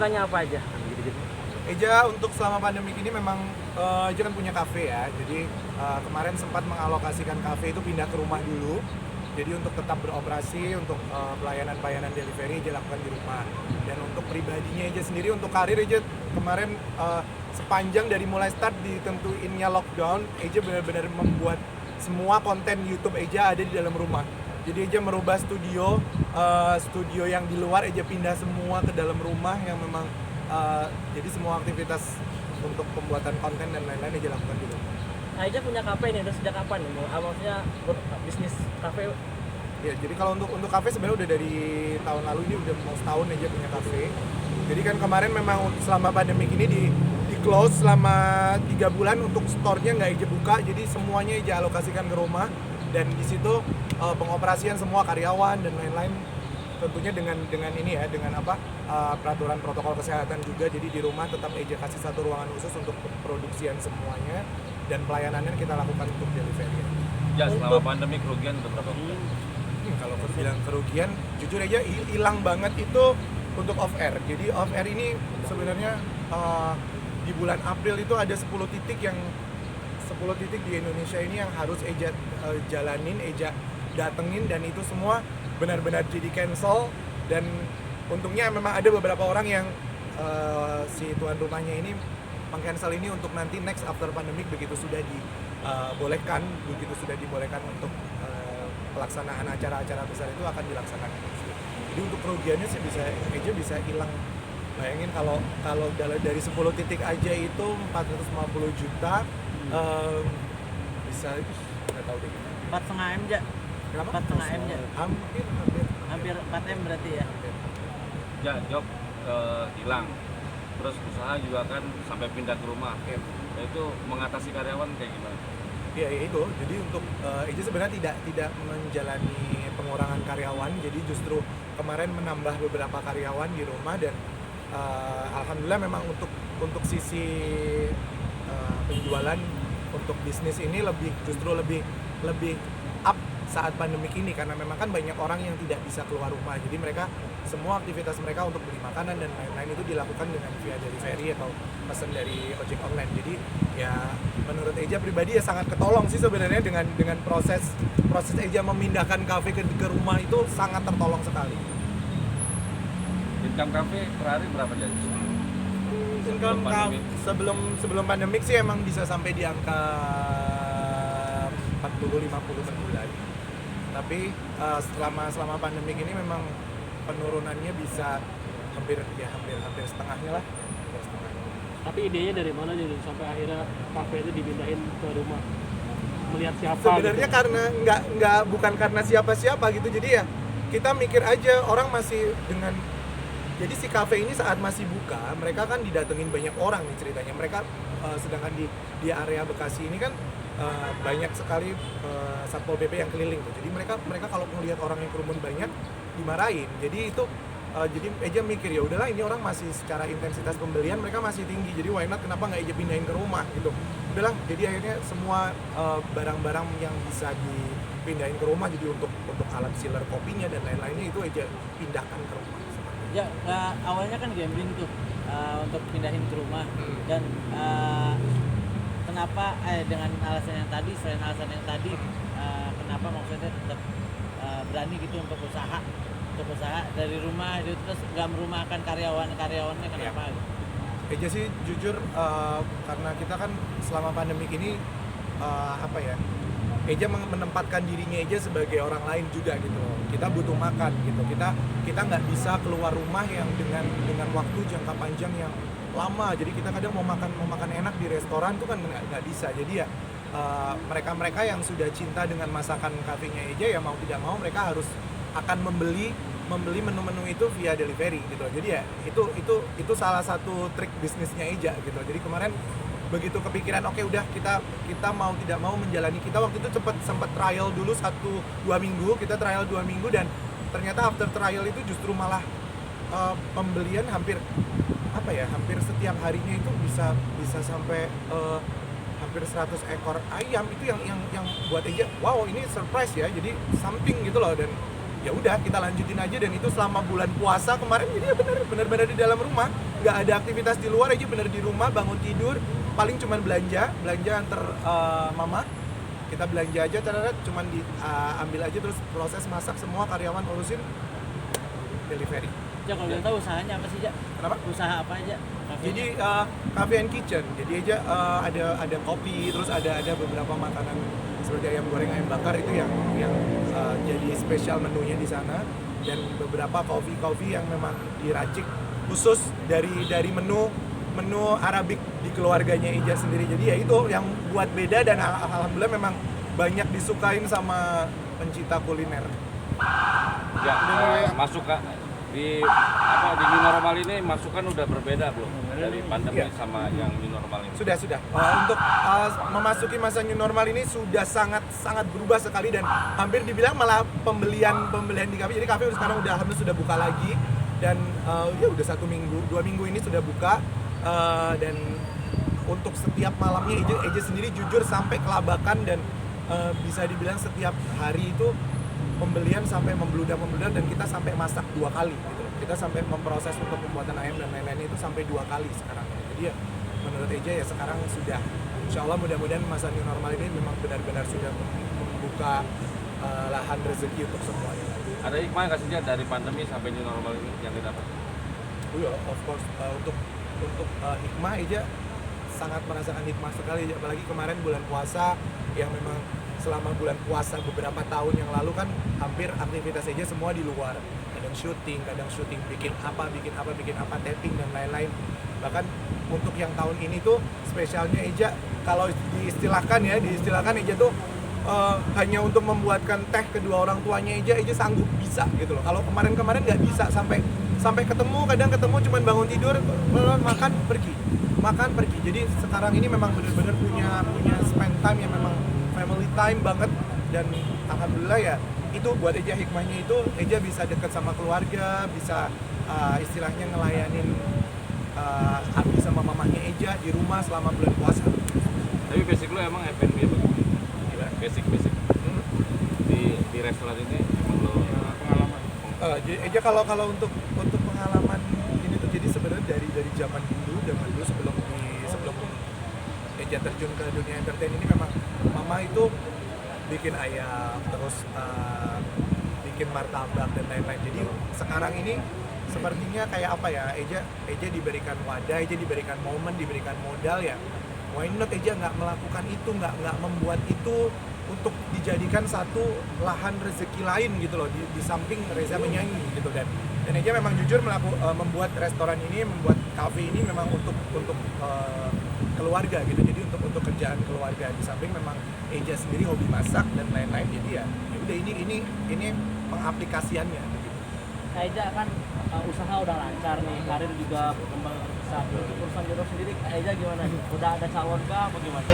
dukanya apa aja? Gitu-gitu. Eja untuk selama pandemi ini memang Eja kan punya kafe ya, jadi kemarin sempat mengalokasikan kafe itu pindah ke rumah dulu. Jadi untuk tetap beroperasi, untuk pelayanan delivery Eja lakukan di rumah. Dan untuk pribadinya Eja sendiri, untuk karir Eja kemarin sepanjang dari mulai start ditentuinnya lockdown, Eja benar-benar membuat semua konten YouTube Eja ada di dalam rumah. Jadi Eja merubah studio yang di luar Eja pindah semua ke dalam rumah yang memang jadi semua aktivitas untuk pembuatan konten dan lain-lain Eja lakukan di rumah. Aja punya kafe nih, udah sejak kapan nih? Maksudnya bisnis kafe? Ya, jadi kalau untuk kafe sebenarnya udah dari tahun lalu, ini udah mau setahun aja punya kafe. Jadi kan kemarin memang selama pandemi ini di close selama 3 bulan untuk store-nya nggak Eja buka, jadi semuanya Eja alokasikan ke rumah dan di situ pengoperasian semua karyawan dan lain-lain tentunya dengan ini ya, dengan peraturan protokol kesehatan juga. Jadi di rumah tetap Eja kasih satu ruangan khusus untuk produksian semuanya dan pelayanannya kita lakukan untuk delivery. Ya, selama pandemi kerugian untuk berapa? Kalau bilang kerugian, jujur aja hilang banget itu untuk off air. Jadi off air ini sebenarnya di bulan April itu ada 10 titik di Indonesia ini yang harus Eja jalanin, Eja datengin, dan itu semua benar-benar jadi cancel. Dan untungnya memang ada beberapa orang yang si tuan rumahnya ini meng-cancel ini untuk nanti next after pandemic begitu sudah dibolehkan untuk pelaksanaan acara-acara besar itu akan dilaksanakan. Jadi untuk kerugiannya sih bisa hilang. Bayangin kalau dari 10 titik aja itu 450 juta, bisa nggak tahu deh. 4,5 M aja. Kenapa? 4,5 M aja. Hampir 4 M berarti ya. Ya, job hilang. Terus usaha juga kan sampai pindah ke rumah. Ya. Nah, itu mengatasi karyawan kayak gimana? Ya itu. Jadi untuk Eja sebenarnya tidak menjalani pengurangan karyawan. Jadi justru kemarin menambah beberapa karyawan di rumah dan alhamdulillah memang untuk sisi penjualan untuk bisnis ini justru lebih up saat pandemik ini, karena memang kan banyak orang yang tidak bisa keluar rumah. Jadi mereka semua aktivitas mereka untuk beli makanan dan lain-lain itu dilakukan dengan via delivery atau pesan dari ojek online. Jadi ya menurut Eja pribadi ya sangat ketolong sih sebenarnya dengan proses Eja memindahkan kafe ke rumah itu sangat tertolong sekali. Income kafe per hari berapa jadi? Sebelum pandemik sih emang bisa sampai di angka 40-50 per bulan. Tapi selama pandemik ini memang penurunannya bisa hampir setengahnya lah. Tapi idenya dari mana nih sampai akhirnya kafe itu dipindahin ke rumah? Melihat siapa? Sebenarnya gitu? karena bukan karena siapa-siapa gitu. Jadi ya kita mikir aja orang masih dengan. Jadi si kafe ini saat masih buka, mereka kan didatengin banyak orang nih ceritanya. Mereka sedangkan di area Bekasi ini kan banyak sekali Satpol PP yang keliling tuh. Jadi mereka kalau melihat orang yang kerumun banyak dimarahin. Jadi itu jadi Eja mikir ya udahlah, ini orang masih secara intensitas pembelian mereka masih tinggi. Jadi why not, kenapa nggak Eja pindahin ke rumah gitu. Udahlah, jadi akhirnya semua barang-barang yang bisa dipindahin ke rumah, jadi untuk alat sealer kopinya dan lain-lainnya itu Eja pindahkan ke rumah. Ya, awalnya kan gambling tuh untuk pindahin ke rumah dan kenapa dengan alasan yang tadi, selain alasan yang tadi, kenapa maksudnya tetap berani gitu untuk usaha dari rumah gitu, terus nggak merumahkan karyawannya kenapa? Ya. Eja sih jujur karena kita kan selama pandemi ini Eja menempatkan dirinya Eja sebagai orang lain juga gitu. Kita butuh makan gitu. Kita nggak bisa keluar rumah yang dengan waktu jangka panjang yang lama. Jadi kita kadang mau makan enak di restoran tuh kan nggak bisa. Jadi ya mereka yang sudah cinta dengan masakan kafenya Eja ya mau tidak mau mereka harus akan membeli menu-menu itu via delivery gitu. Jadi ya itu salah satu trik bisnisnya Eja gitu. Jadi kemarin begitu kepikiran oke, udah kita mau tidak mau menjalani, kita waktu itu sempat trial dulu 1-2 minggu, kita trial 2 minggu dan ternyata after trial itu justru malah pembelian hampir setiap harinya itu bisa sampai hampir 100 ekor ayam. Itu yang buat Eja wow, ini surprise ya, jadi something gitu loh. Dan ya udah kita lanjutin aja, dan itu selama bulan puasa kemarin jadi ya bener-bener di dalam rumah, nggak ada aktivitas di luar aja, bener di rumah, bangun tidur paling cuman belanja antar mama, kita belanja aja cuman ambil aja, terus proses masak semua, karyawan urusin, delivery. Ja, kalau boleh tahu usahanya apa sih, Ja? Kenapa? Usaha apa aja? Jadi cafe and kitchen, jadi aja ada kopi, terus ada beberapa makanan seperti ayam goreng, ayam bakar, itu yang jadi spesial menunya di sana, dan beberapa coffee yang memang diracik khusus dari menu Arabik di keluarganya Ija sendiri. Jadi ya itu yang buat beda, dan alhamdulillah memang banyak disukain sama pencinta kuliner. Ya, masuk Kak, di new normal ini masukan udah berbeda belum dari pandemi Iya. sama yang new normal ini? Sudah. Untuk memasuki masa new normal ini sudah sangat berubah sekali, dan hampir dibilang malah pembelian di kafe. Jadi kafe sekarang alhamdulillah sudah buka lagi, dan ya udah 1 minggu, 2 minggu ini sudah buka, dan untuk setiap malamnya Eja sendiri jujur sampai kelabakan, dan bisa dibilang setiap hari itu pembelian sampai membludak, dan kita sampai masak 2 kali gitu. Kita sampai memproses untuk pembuatan ayam dan lain-lain itu sampai 2 kali sekarang. Jadi ya menurut Eja ya sekarang sudah, insya Allah mudah-mudahan masa new normal ini memang benar-benar sudah membuka lahan rezeki untuk semuanya. Ada hikmah nggak sih Ja, dari pandemi sampai new normal ini yang didapat? Oh ya, of course, untuk hikmah Eja sangat merasakan hikmah sekali, apalagi kemarin bulan puasa yang memang selama bulan puasa beberapa tahun yang lalu kan hampir aktivitas Eja semua di luar, kadang syuting, bikin apa, tapping dan lain-lain. Bahkan untuk yang tahun ini tuh spesialnya Eja, kalau diistilahkan Eja tuh hanya untuk membuatkan teh kedua orang tuanya Eja sanggup bisa gitu loh. Kalau kemarin nggak bisa, sampai kadang ketemu cuman bangun tidur, makan pergi. Jadi sekarang ini memang benar-benar punya spend time yang memang family time banget, dan alhamdulillah ya itu buat Eja hikmahnya itu Eja bisa dekat sama keluarga, bisa istilahnya ngelayanin Abi sama mamanya Eja di rumah selama bulan puasa. Tapi basic lu emang F&B apa? Basic di restoran ini emang lo pengalaman? Jadi Eja kalau untuk pengalaman ini tuh jadi sebenarnya dari zaman dulu sebelum Eja terjun ke dunia entertain ini, memang mama itu bikin ayam, terus bikin martabak dan lain-lain. Jadi sekarang ini sepertinya kayak apa ya, Eja diberikan wadah, Eja diberikan momen, diberikan modal ya. Why not Eja nggak melakukan itu, nggak membuat itu untuk dijadikan satu lahan rezeki lain gitu loh, di samping Reza menyanyi gitu. Dan Eja memang jujur membuat restoran ini, membuat cafe ini memang untuk keluarga gitu, jadi untuk kerjaan keluarga, di samping memang Eja sendiri hobi masak dan lain-lain. Jadi ya udah ini pengaplikasiannya gitu. Kak Eja kan usaha udah lancar nih, karir juga berkembang pesat. Untuk urusan jodoh sendiri Kak Eja gimana? Udah ada calon kah apa gimana?